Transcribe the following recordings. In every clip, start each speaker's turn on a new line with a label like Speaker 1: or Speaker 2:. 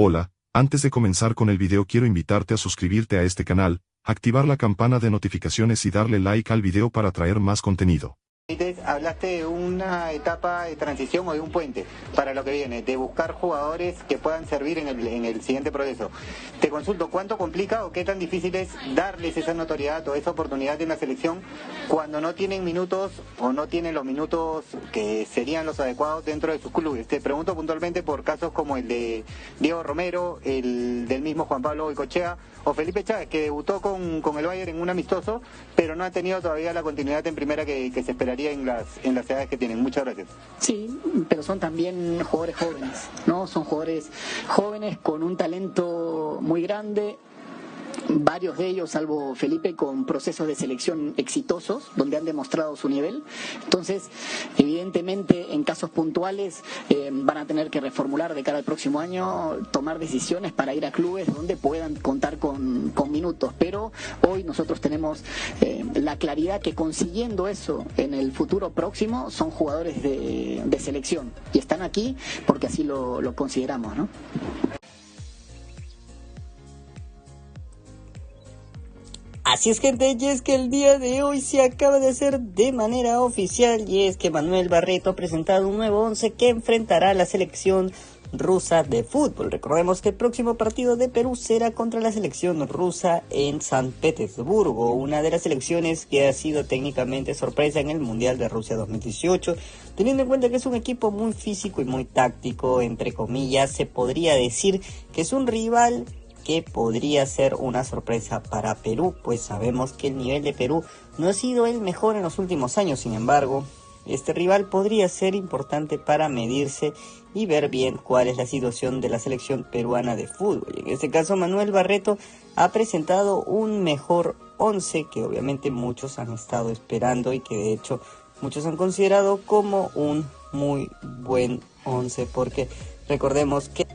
Speaker 1: Hola, antes de comenzar con el video quiero invitarte a suscribirte a este canal, activar la campana de notificaciones y darle like al video para traer más contenido.
Speaker 2: Hablaste de una etapa de transición o de un puente para lo que viene, de buscar jugadores que puedan servir en el siguiente proceso. Te consulto, ¿cuánto complica o qué tan difícil es darles esa notoriedad o esa oportunidad en la selección cuando no tienen minutos o no tienen los minutos que serían los adecuados dentro de sus clubes? Te pregunto puntualmente por casos como el de Diego Romero, el del mismo Juan Pablo Goycochea o Felipe Chávez, que debutó con el Bayern en un amistoso, pero no ha tenido todavía la continuidad en primera que se esperaría en las edades que tienen. Muchas gracias.
Speaker 3: Sí, pero son también jugadores jóvenes, ¿no? Son jugadores jóvenes con un talento muy grande. Varios de ellos, salvo Felipe, con procesos de selección exitosos, donde han demostrado su nivel. Entonces, evidentemente, en casos puntuales, van a tener que reformular de cara al próximo año, tomar decisiones para ir a clubes donde puedan contar con minutos. Pero hoy nosotros tenemos la claridad que consiguiendo eso en el futuro próximo, son jugadores de selección. Y están aquí porque así lo consideramos, ¿no?
Speaker 4: Así es, gente, y es que el día de hoy se acaba de hacer de manera oficial, y es que Manuel Barreto ha presentado un nuevo 11 que enfrentará a la selección rusa de fútbol. Recordemos que el próximo partido de Perú será contra la selección rusa en San Petersburgo, una de las selecciones que ha sido técnicamente sorpresa en el Mundial de Rusia 2018, teniendo en cuenta que es un equipo muy físico y muy táctico, entre comillas. Se podría decir que es un rival que podría ser una sorpresa para Perú, pues sabemos que el nivel de Perú no ha sido el mejor en los últimos años. Sin embargo, este rival podría ser importante para medirse y ver bien cuál es la situación de la selección peruana de fútbol. En este caso, Manuel Barreto ha presentado un mejor 11 que obviamente muchos han estado esperando y que de hecho muchos han considerado como un muy buen 11, porque recordemos que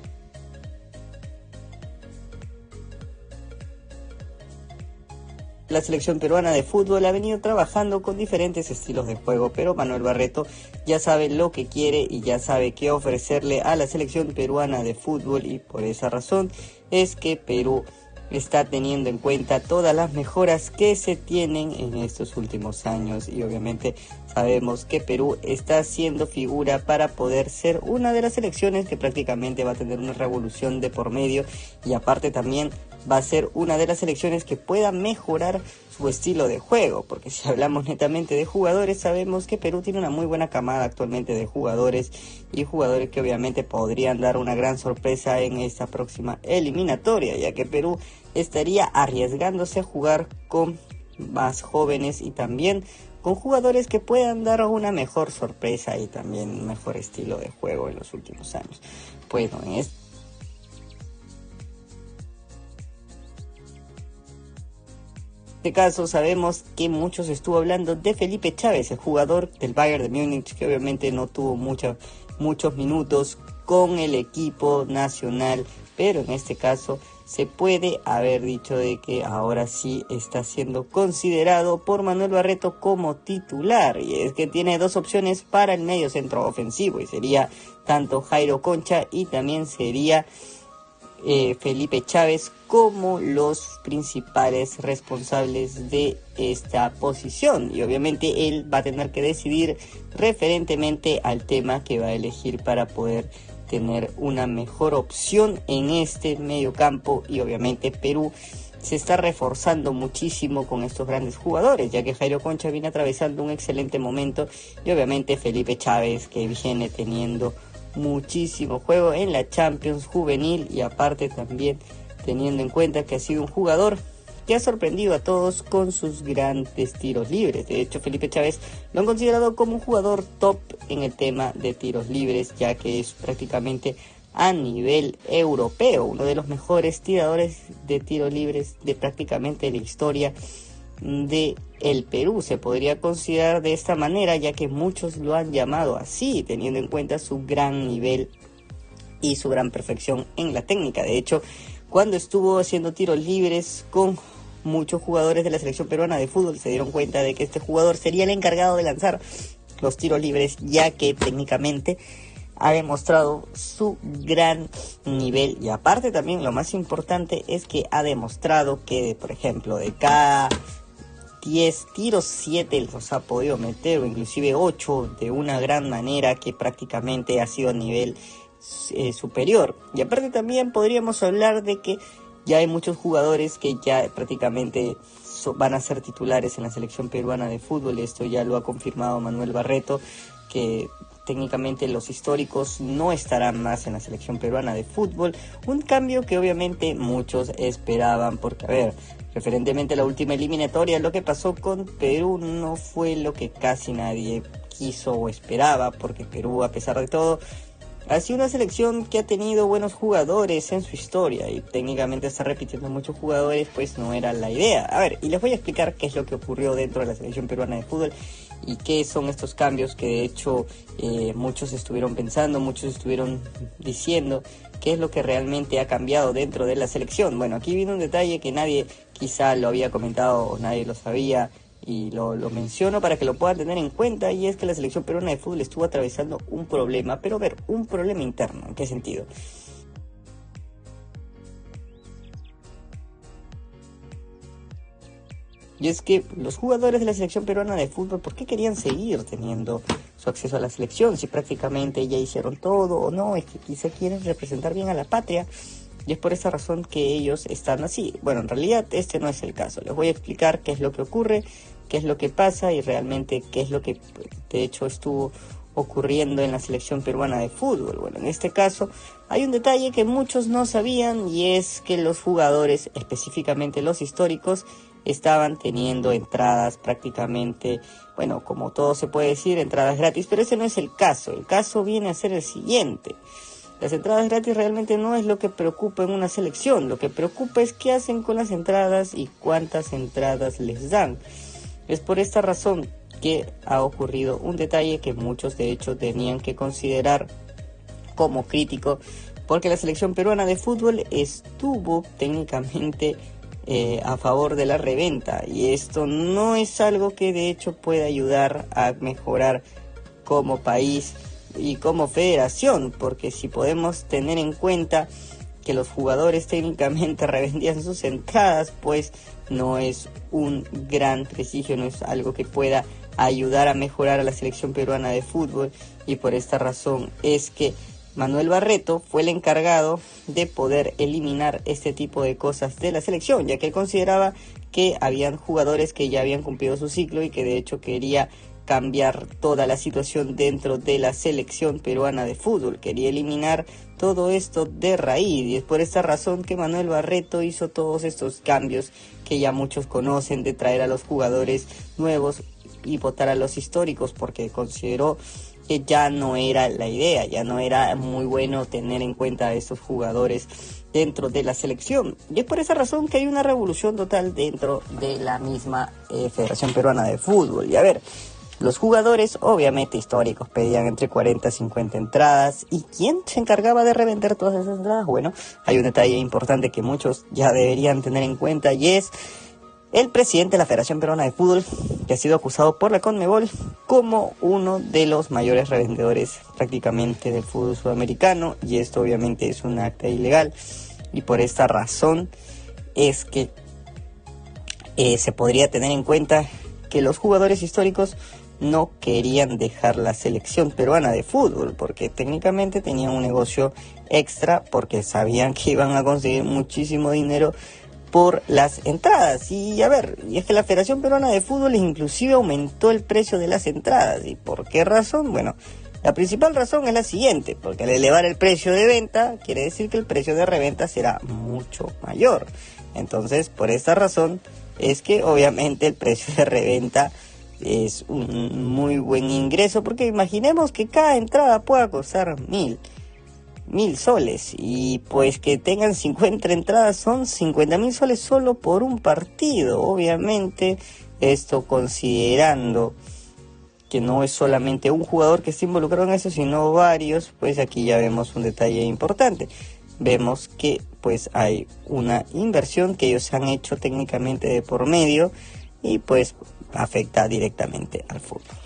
Speaker 4: la selección peruana de fútbol ha venido trabajando con diferentes estilos de juego, pero Manuel Barreto ya sabe lo que quiere y ya sabe qué ofrecerle a la selección peruana de fútbol, y por esa razón es que Perú está teniendo en cuenta todas las mejoras que se tienen en estos últimos años, y obviamente sabemos que Perú está haciendo figura para poder ser una de las selecciones que prácticamente va a tener una revolución de por medio, y aparte también va a ser una de las selecciones que pueda mejorar su estilo de juego, porque si hablamos netamente de jugadores, sabemos que Perú tiene una muy buena camada actualmente de jugadores, y jugadores que obviamente podrían dar una gran sorpresa en esta próxima eliminatoria, ya que Perú estaría arriesgándose a jugar con más jóvenes y también con jugadores que puedan dar una mejor sorpresa y también un mejor estilo de juego en los últimos años. Bueno, en este caso sabemos que muchos estuvo hablando de Felipe Chávez, el jugador del Bayern de Múnich, que obviamente no tuvo muchos minutos con el equipo nacional, pero en este caso se puede haber dicho de que ahora sí está siendo considerado por Manuel Barreto como titular, y es que tiene dos opciones para el medio centro ofensivo, y sería tanto Jairo Concha y también sería Felipe Chávez como los principales responsables de esta posición, y obviamente él va a tener que decidir referentemente al tema que va a elegir para poder tener una mejor opción en este medio campo. Y obviamente Perú se está reforzando muchísimo con estos grandes jugadores, ya que Jairo Concha viene atravesando un excelente momento, y obviamente Felipe Chávez, que viene teniendo muchísimo juego en la Champions juvenil, y aparte también teniendo en cuenta que ha sido un jugador que ha sorprendido a todos con sus grandes tiros libres. De hecho, Felipe Chávez lo han considerado como un jugador top en el tema de tiros libres, ya que es prácticamente a nivel europeo uno de los mejores tiradores de tiros libres de prácticamente la historia de el Perú. Se podría considerar de esta manera, ya que muchos lo han llamado así, teniendo en cuenta su gran nivel y su gran perfección en la técnica. De hecho, cuando estuvo haciendo tiros libres con muchos jugadores de la selección peruana de fútbol, se dieron cuenta de que este jugador sería el encargado de lanzar los tiros libres, ya que técnicamente ha demostrado su gran nivel, y aparte también lo más importante es que ha demostrado que, por ejemplo, de cada 10 tiros, 7 los ha podido meter, o inclusive 8 de una gran manera, que prácticamente ha sido a nivel superior. Y aparte también podríamos hablar de que ya hay muchos jugadores que ya prácticamente van a ser titulares en la selección peruana de fútbol. Esto ya lo ha confirmado Manuel Barreto, que técnicamente los históricos no estarán más en la selección peruana de fútbol. Un cambio que obviamente muchos esperaban, porque a ver, referentemente a la última eliminatoria, lo que pasó con Perú no fue lo que casi nadie quiso o esperaba, porque Perú, a pesar de todo, ha sido una selección que ha tenido buenos jugadores en su historia, y técnicamente está repitiendo muchos jugadores, pues no era la idea. A ver, y les voy a explicar qué es lo que ocurrió dentro de la selección peruana de fútbol y qué son estos cambios que de hecho muchos estuvieron pensando, muchos estuvieron diciendo qué es lo que realmente ha cambiado dentro de la selección. Bueno, aquí viene un detalle que nadie quizá lo había comentado o nadie lo sabía, y lo menciono para que lo puedan tener en cuenta, y es que la selección peruana de fútbol estuvo atravesando un problema, pero a ver, un problema interno. ¿En qué sentido? Y es que los jugadores de la selección peruana de fútbol, ¿por qué querían seguir teniendo su acceso a la selección si prácticamente ya hicieron todo? O no, es que quizá quieren representar bien a la patria, y es por esa razón que ellos están así. Bueno, en realidad este no es el caso. Les voy a explicar qué es lo que ocurre, qué es lo que pasa y realmente qué es lo que de hecho estuvo ocurriendo en la selección peruana de fútbol. Bueno, en este caso hay un detalle que muchos no sabían, y es que los jugadores, específicamente los históricos, estaban teniendo entradas prácticamente, bueno, como todo se puede decir, entradas gratis, pero ese no es el caso. El caso viene a ser el siguiente. Las entradas gratis realmente no es lo que preocupa en una selección. Lo que preocupa es qué hacen con las entradas y cuántas entradas les dan. Es por esta razón que ha ocurrido un detalle que muchos de hecho tenían que considerar como crítico, porque la selección peruana de fútbol estuvo técnicamente a favor de la reventa, y esto no es algo que de hecho pueda ayudar a mejorar como país y como federación, porque si podemos tener en cuenta que los jugadores técnicamente revendían sus entradas, pues no es un gran prestigio, no es algo que pueda ayudar a mejorar a la selección peruana de fútbol, y por esta razón es que Manuel Barreto fue el encargado de poder eliminar este tipo de cosas de la selección, ya que él consideraba que habían jugadores que ya habían cumplido su ciclo y que de hecho quería cambiar toda la situación dentro de la selección peruana de fútbol. Quería eliminar todo esto de raíz, y es por esta razón que Manuel Barreto hizo todos estos cambios que ya muchos conocen, de traer a los jugadores nuevos y votar a los históricos, porque consideró que ya no era la idea, ya no era muy bueno tener en cuenta a estos jugadores dentro de la selección. Y es por esa razón que hay una revolución total dentro de la misma Federación Peruana de Fútbol. Y a ver, los jugadores obviamente históricos pedían entre 40 y 50 entradas. ¿Y quién se encargaba de revender todas esas entradas? Bueno, hay un detalle importante que muchos ya deberían tener en cuenta, y es el presidente de la Federación Peruana de Fútbol, que ha sido acusado por la Conmebol como uno de los mayores revendedores prácticamente del fútbol sudamericano, y esto obviamente es un acta ilegal, y por esta razón es que se podría tener en cuenta que los jugadores históricos no querían dejar la selección peruana de fútbol, porque técnicamente tenían un negocio extra, porque sabían que iban a conseguir muchísimo dinero por las entradas. Y a ver, y es que la Federación Peruana de Fútbol inclusive aumentó el precio de las entradas. ¿Y por qué razón? Bueno, la principal razón es la siguiente: porque al elevar el precio de venta, quiere decir que el precio de reventa será mucho mayor. Entonces, por esta razón es que obviamente el precio de reventa es un muy buen ingreso, porque imaginemos que cada entrada pueda costar 1.000 soles, y pues que tengan 50 entradas son 50.000 soles solo por un partido. Obviamente esto considerando que no es solamente un jugador que está involucrado en eso, sino varios, pues aquí ya vemos un detalle importante. Vemos que pues hay una inversión que ellos han hecho técnicamente de por medio, y pues afecta directamente al fútbol.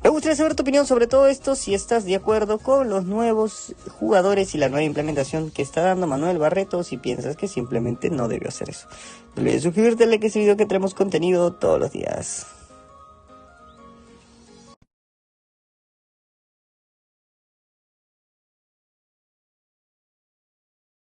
Speaker 4: Me gustaría saber tu opinión sobre todo esto, si estás de acuerdo con los nuevos jugadores y la nueva implementación que está dando Manuel Barreto, o si piensas que simplemente no debió hacer eso. No olvides suscribirte, like este video, que tenemos contenido todos los días.